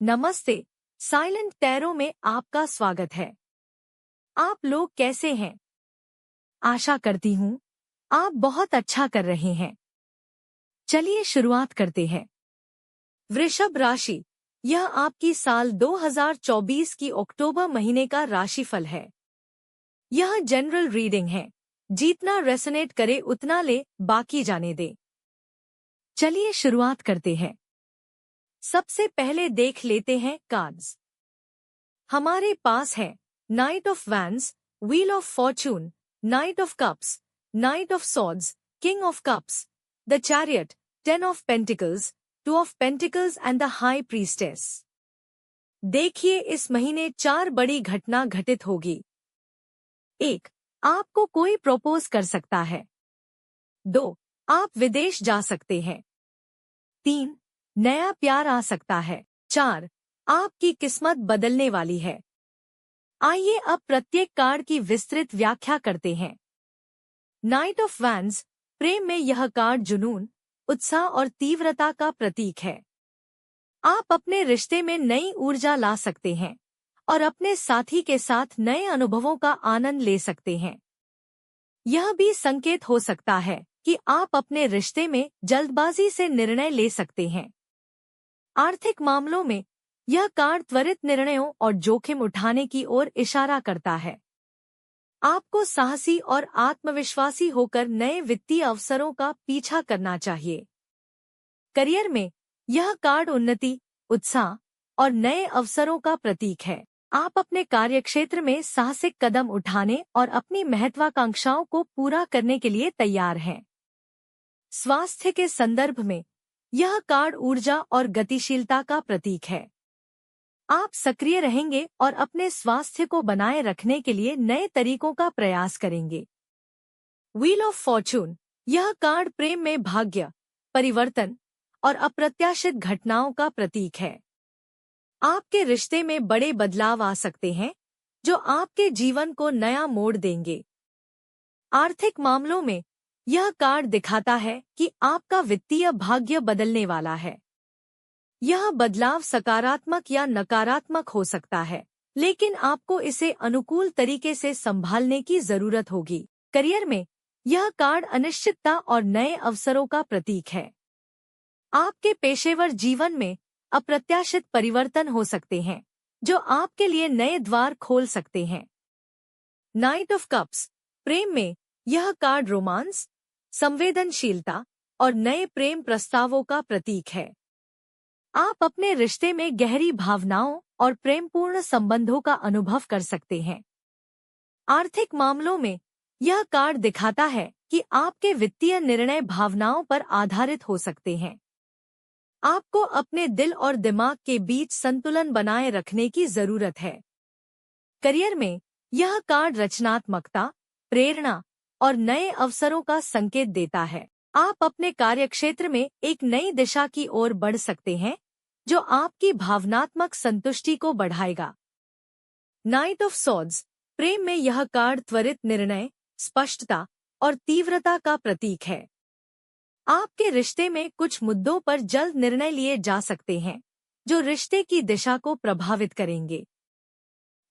नमस्ते। Silent tarot में आपका स्वागत है। आप लोग कैसे हैं? आशा करती हूँ आप बहुत अच्छा कर रहे हैं। चलिए शुरुआत करते हैं। वृषभ राशि, यह आपकी साल 2024 की अक्टूबर महीने का राशिफल है। यह जनरल रीडिंग है। जितना रेसोनेट करे उतना ले, बाकी जाने दे। चलिए शुरुआत करते हैं। सबसे पहले देख लेते हैं कार्ड्स। हमारे पास है night of wands, wheel of Fortune, night of cups, night of swords, king of cups, the chariot, 10 of pentacles, 2 of pentacles and the high priestess. देखिए, इस महीने 4 बड़ी घटना घटित होगी। 1. आपको कोई प्रपोज कर सकता है। 2. आप विदेश जा सकते हैं। 3. नया प्यार आ सकता है। 4. आपकी किस्मत बदलने वाली है। आइए अब प्रत्येक कार्ड की विस्तृत व्याख्या करते हैं। नाइट ऑफ वैंड्स, प्रेम में यह कार्ड जुनून, उत्साह और तीव्रता का प्रतीक है। आप अपने रिश्ते में नई ऊर्जा ला सकते हैं और अपने साथी के साथ नए अनुभवों का आनंद ले सकते हैं। यह भी संकेत हो सकता है कि आप अपने रिश्ते में जल्दबाजी से निर्णय ले सकते हैं। आर्थिक मामलों में यह कार्ड त्वरित निर्णयों और जोखिम उठाने की ओर इशारा करता है। आपको साहसी और आत्मविश्वासी होकर नए वित्तीय अवसरों का पीछा करना चाहिए। करियर में यह कार्ड उन्नति, उत्साह और नए अवसरों का प्रतीक है। आप अपने कार्यक्षेत्र में साहसिक कदम उठाने और अपनी महत्वाकांक्षाओं को पूरा करने के लिए तैयार हैं। स्वास्थ्य के संदर्भ में यह कार्ड ऊर्जा और गतिशीलता का प्रतीक है। आप सक्रिय रहेंगे और अपने स्वास्थ्य को बनाए रखने के लिए नए तरीकों का प्रयास करेंगे। व्हील ऑफ फॉर्चून, यह कार्ड प्रेम में भाग्य, परिवर्तन और अप्रत्याशित घटनाओं का प्रतीक है। आपके रिश्ते में बड़े बदलाव आ सकते हैं जो आपके जीवन को नया मोड़ देंगे। आर्थिक मामलों में यह कार्ड दिखाता है कि आपका वित्तीय भाग्य बदलने वाला है। यह बदलाव सकारात्मक या नकारात्मक हो सकता है, लेकिन आपको इसे अनुकूल तरीके से संभालने की जरूरत होगी। करियर में यह कार्ड अनिश्चितता और नए अवसरों का प्रतीक है। आपके पेशेवर जीवन में अप्रत्याशित परिवर्तन हो सकते हैं जो आपके लिए नए द्वार खोल सकते हैं। नाइट ऑफ कप्स, प्रेम में यह कार्ड रोमांस, संवेदनशीलता और नए प्रेम प्रस्तावों का प्रतीक है। आप अपने रिश्ते में गहरी भावनाओं और प्रेमपूर्ण संबंधों का अनुभव कर सकते हैं। आर्थिक मामलों में यह कार्ड दिखाता है कि आपके वित्तीय निर्णय भावनाओं पर आधारित हो सकते हैं। आपको अपने दिल और दिमाग के बीच संतुलन बनाए रखने की जरूरत है। करियर में यह कार्ड रचनात्मकता, प्रेरणा और नए अवसरों का संकेत देता है। आप अपने कार्यक्षेत्र में एक नई दिशा की ओर बढ़ सकते हैं जो आपकी भावनात्मक संतुष्टि को बढ़ाएगा। नाइट ऑफ सॉर्ड्स, प्रेम में यह कार्ड त्वरित निर्णय, स्पष्टता और तीव्रता का प्रतीक है। आपके रिश्ते में कुछ मुद्दों पर जल्द निर्णय लिए जा सकते हैं जो रिश्ते की दिशा को प्रभावित करेंगे।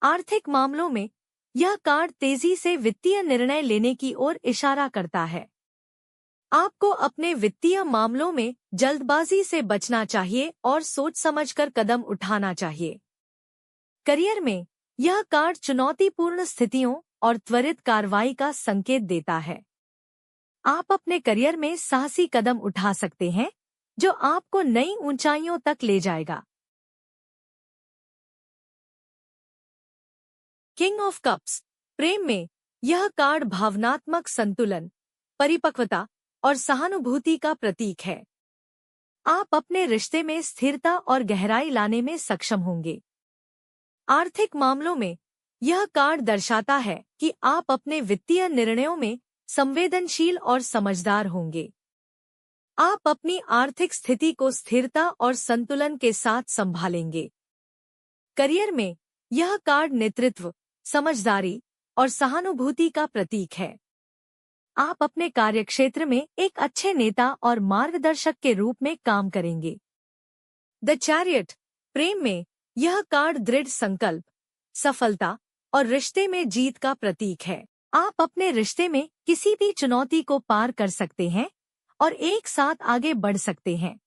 आर्थिक मामलों में यह कार्ड तेजी से वित्तीय निर्णय लेने की ओर इशारा करता है। आपको अपने वित्तीय मामलों में जल्दबाजी से बचना चाहिए और सोच समझकर कदम उठाना चाहिए। करियर में यह कार्ड चुनौतीपूर्ण स्थितियों और त्वरित कार्रवाई का संकेत देता है। आप अपने करियर में साहसी कदम उठा सकते हैं जो आपको नई ऊंचाइयों तक ले जाएगा। किंग ऑफ कप्स, प्रेम में यह कार्ड भावनात्मक संतुलन, परिपक्वता और सहानुभूति का प्रतीक है। आप अपने रिश्ते में स्थिरता और गहराई लाने में सक्षम होंगे। आर्थिक मामलों में यह कार्ड दर्शाता है कि आप अपने वित्तीय निर्णयों में संवेदनशील और समझदार होंगे। आप अपनी आर्थिक स्थिति को स्थिरता और संतुलन के साथ संभालेंगे। करियर में यह कार्ड नेतृत्व, समझदारी और सहानुभूति का प्रतीक है। आप अपने कार्यक्षेत्र में एक अच्छे नेता और मार्गदर्शक के रूप में काम करेंगे। द चैरियट, प्रेम में यह कार्ड दृढ़ संकल्प, सफलता और रिश्ते में जीत का प्रतीक है। आप अपने रिश्ते में किसी भी चुनौती को पार कर सकते हैं और एक साथ आगे बढ़ सकते हैं।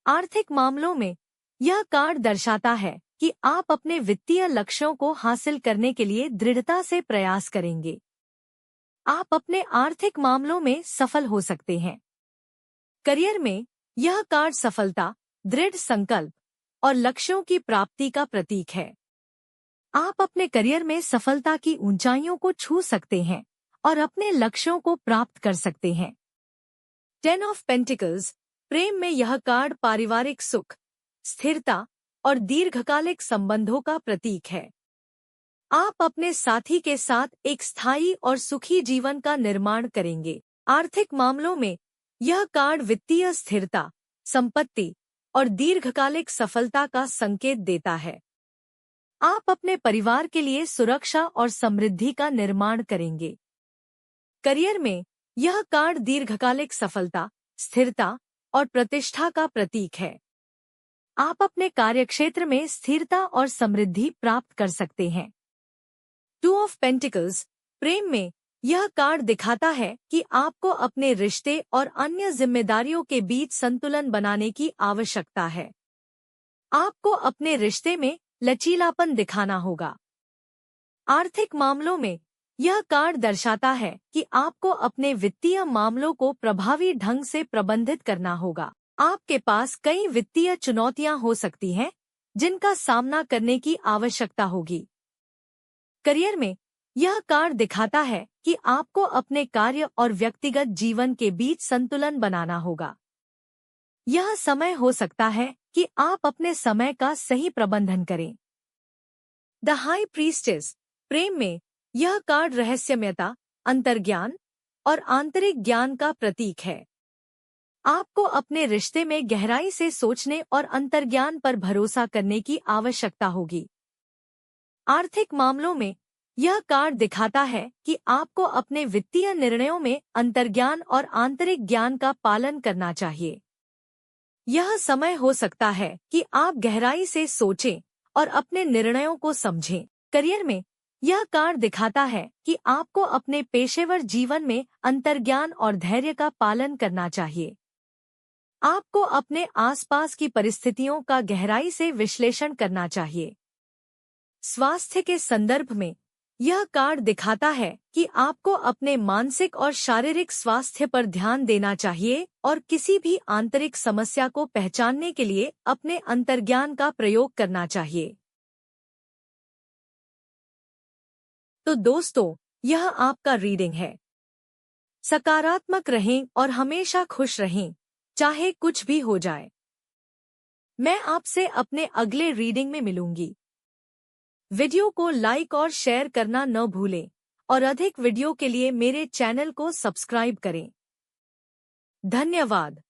आर्थिक मामलों में यह कार्ड दर्शाता है कि आप अपने वित्तीय लक्ष्यों को हासिल करने के लिए दृढ़ता से प्रयास करेंगे। आप अपने आर्थिक मामलों में सफल हो सकते हैं। करियर में यह कार्ड सफलता, दृढ़ संकल्प और लक्ष्यों की प्राप्ति का प्रतीक है। आप अपने करियर में सफलता की ऊंचाइयों को छू सकते हैं और अपने लक्ष्यों को प्राप्त कर सकते हैं। 10 ऑफ पेंटिकल्स, प्रेम में यह कार्ड पारिवारिक सुख, स्थिरता और दीर्घकालिक संबंधों का प्रतीक है। आप अपने साथी के साथ एक स्थायी और सुखी जीवन का निर्माण करेंगे। आर्थिक मामलों में यह कार्ड वित्तीय स्थिरता, संपत्ति और दीर्घकालिक सफलता का संकेत देता है। आप अपने परिवार के लिए सुरक्षा और समृद्धि का निर्माण करेंगे। करियर में यह कार्ड दीर्घकालिक सफलता, स्थिरता और प्रतिष्ठा का प्रतीक है। आप अपने कार्यक्षेत्र में स्थिरता और समृद्धि प्राप्त कर सकते हैं। 2 ऑफ पेंटिकल्स, प्रेम में यह कार्ड दिखाता है कि आपको अपने रिश्ते और अन्य जिम्मेदारियों के बीच संतुलन बनाने की आवश्यकता है। आपको अपने रिश्ते में लचीलापन दिखाना होगा। आर्थिक मामलों में यह कार्ड दर्शाता है कि आपको अपने वित्तीय मामलों को प्रभावी ढंग से प्रबंधित करना होगा। आपके पास कई वित्तीय चुनौतियां हो सकती हैं, जिनका सामना करने की आवश्यकता होगी। करियर में यह कार्ड दिखाता है कि आपको अपने कार्य और व्यक्तिगत जीवन के बीच संतुलन बनाना होगा। यह समय हो सकता है कि आप अपने समय का सही प्रबंधन करें। द हाई प्रीस्टेस, प्रेम में यह कार्ड रहस्यमयता, अंतर्ज्ञान और आंतरिक ज्ञान का प्रतीक है। आपको अपने रिश्ते में गहराई से सोचने और अंतर्ज्ञान पर भरोसा करने की आवश्यकता होगी। आर्थिक मामलों में यह कार्ड दिखाता है कि आपको अपने वित्तीय निर्णयों में अंतर्ज्ञान और आंतरिक ज्ञान का पालन करना चाहिए। यह समय हो सकता है कि आप गहराई से सोचें और अपने निर्णयों को समझें। करियर में यह कार्ड दिखाता है कि आपको अपने पेशेवर जीवन में अंतर्ज्ञान और धैर्य का पालन करना चाहिए। आपको अपने आसपास की परिस्थितियों का गहराई से विश्लेषण करना चाहिए। स्वास्थ्य के संदर्भ में यह कार्ड दिखाता है कि आपको अपने मानसिक और शारीरिक स्वास्थ्य पर ध्यान देना चाहिए और किसी भी आंतरिक समस्या को पहचानने के लिए अपने अंतर्ज्ञान का प्रयोग करना चाहिए। तो दोस्तों, यह आपका रीडिंग है। सकारात्मक रहें और हमेशा खुश रहें, चाहे कुछ भी हो जाए। मैं आपसे अपने अगले रीडिंग में मिलूंगी। वीडियो को लाइक और शेयर करना न भूलें और अधिक वीडियो के लिए मेरे चैनल को सब्सक्राइब करें। धन्यवाद।